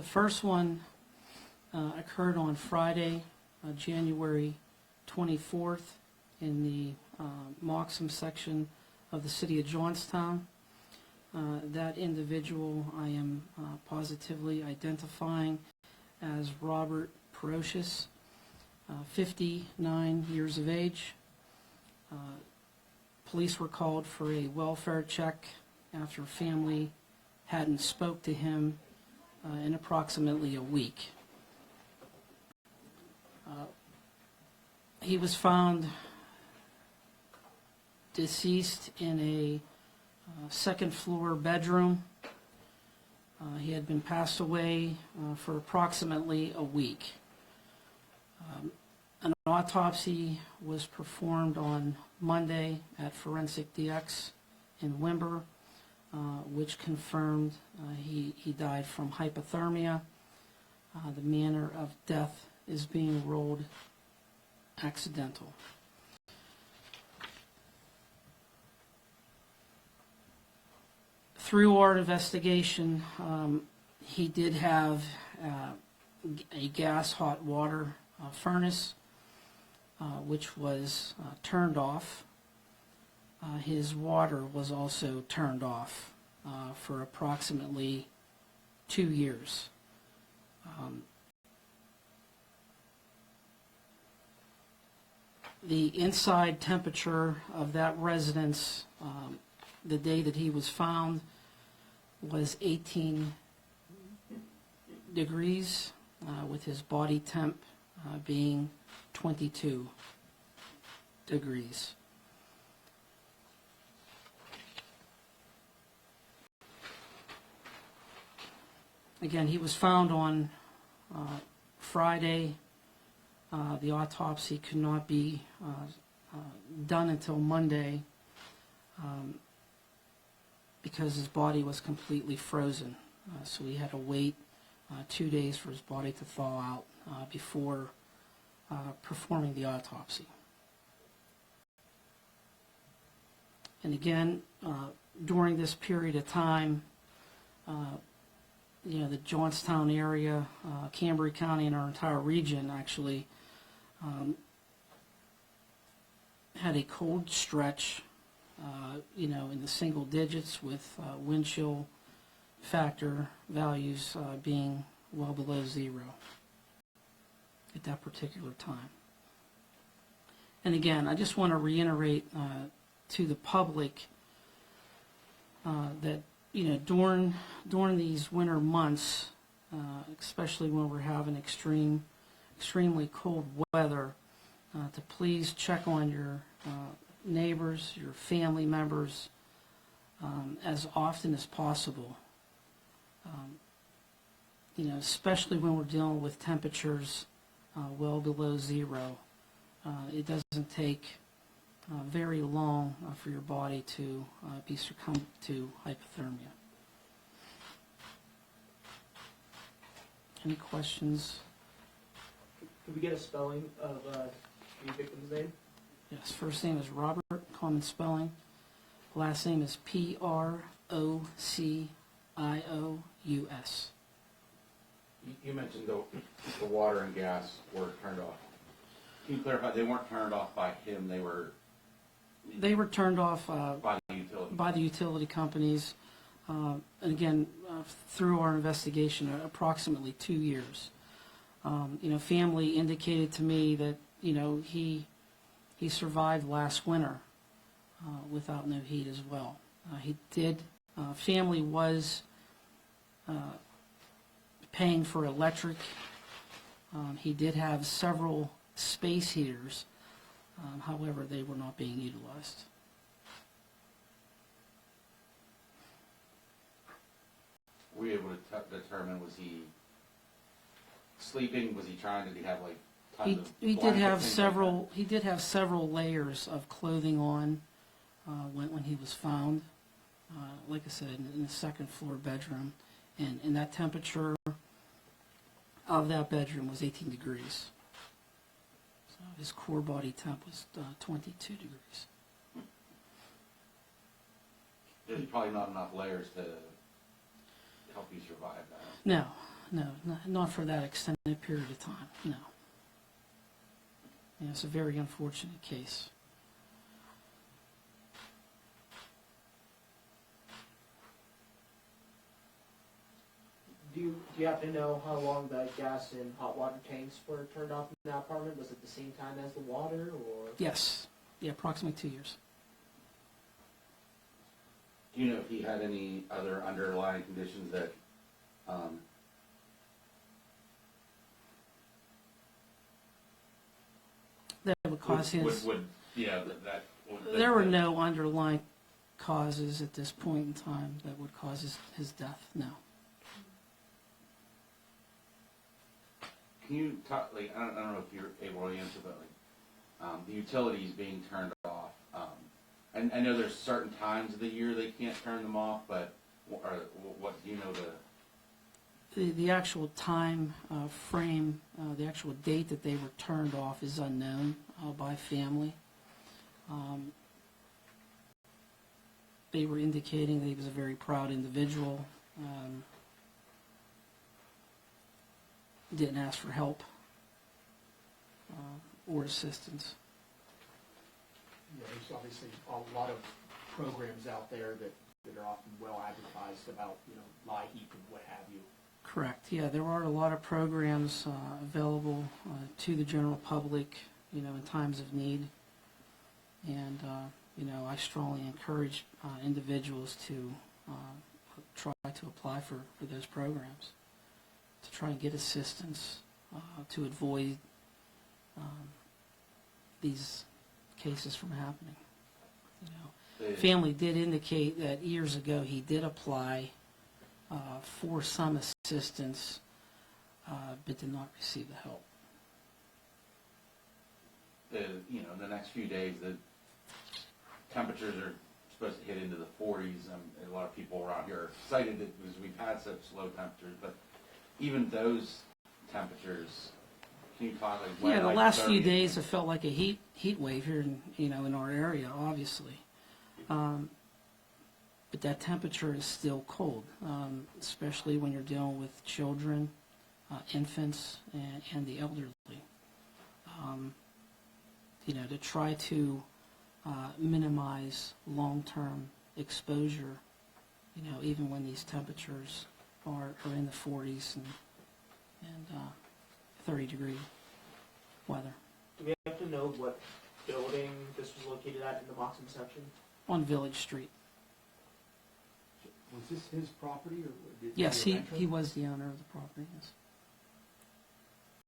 The first one occurred on Friday, January 24th in the Moxham section of the city of Johnstown. That individual I am positively identifying as Robert Procious, 59 years of age. Police were called for a welfare check after family hadn't spoke to him in approximately a week. He was found deceased in a second floor bedroom. He had been passed away for approximately a week. An autopsy was performed on Monday at Forensic DX in Wimber, which confirmed he died from hypothermia. The manner of death is being ruled accidental. Through our investigation, he did have a gas hot water furnace, which was turned off. His water was also turned off for approximately 2 years. The inside temperature of that residence the day that he was found was 18 degrees, with his body temp being 22 degrees. Again, he was found on Friday. The autopsy could not be done until Monday because his body was completely frozen. So we had to wait 2 days for his body to thaw out before performing the autopsy. And again, during this period of time, the Johnstown area, Cambria County, and our entire region actually had a cold stretch, in the single digits, with wind chill factor values being well below 0 at that particular time. And again, I just want to reiterate to the public that during these winter months, especially when we're having extremely cold weather, to please check on your neighbors, your family members, as often as possible. Especially when we're dealing with temperatures well below 0. It doesn't take very long for your body to be succumbed to hypothermia. Any questions? Could we get a spelling of the victim's name? Yes, first name is Robert, common spelling. Last name is Procious. You mentioned the water and gas were turned off. Can you clarify, they weren't turned off by him, they were turned off by the utility companies. And again, through our investigation, approximately 2 years. Family indicated to me that, he survived last winter without no heat as well. Family was paying for electric. He did have several space heaters, however, they were not being utilized. Were you able to determine, was he sleeping? Was he trying? Did he have tons of He did blankets, have things several. like He did have several layers of clothing on when he was found. Like I said, in the second floor bedroom, and that temperature of that bedroom was 18 degrees. So his core body temp was 22 degrees. There's probably not enough layers to help you survive that. No, not for that extended period of time, no. Yeah, it's a very unfortunate case. Do you happen to know how long the gas and hot water tanks were turned off in that apartment? Was it the same time as the water, or? Yes, yeah, approximately 2 years. Do you know if he had any other underlying conditions that, That would cause his, yeah, that would. there were no underlying causes at this point in time that would cause his death, no. Can you talk, like, I don't know if you're able to answer, but like, the utilities being turned off, and I know there's certain times of the year they can't turn them off, but, what, do you know The actual time frame, the actual date that they were turned off is unknown by family. They were indicating that he was a very proud individual, didn't ask for help or assistance. Yeah, there's obviously a lot of programs out there that are often well advertised about, lie heap and what have you. Correct. Yeah, there are a lot of programs available to the general public, in times of need. And, I strongly encourage individuals to try to apply for those programs, to try and get assistance, to avoid these cases from happening. Family did indicate that years ago he did apply for some assistance, but did not receive the help. the next few days, the temperatures are supposed to hit into the 40s. A lot of people around here are excited because we've had such low temperatures, but even those temperatures, can you talk like? Yeah, the last few days have felt like a heat wave here in our area, obviously. But that temperature is still cold, especially when you're dealing with children, infants, and the elderly. To try to minimize long-term exposure, even when these temperatures are in the 40s and 30-degree weather. Do we have to know what building this was located at in the Moxham section? On Village Street. Was this his property, or did Yes, he he was the owner of the property, yes.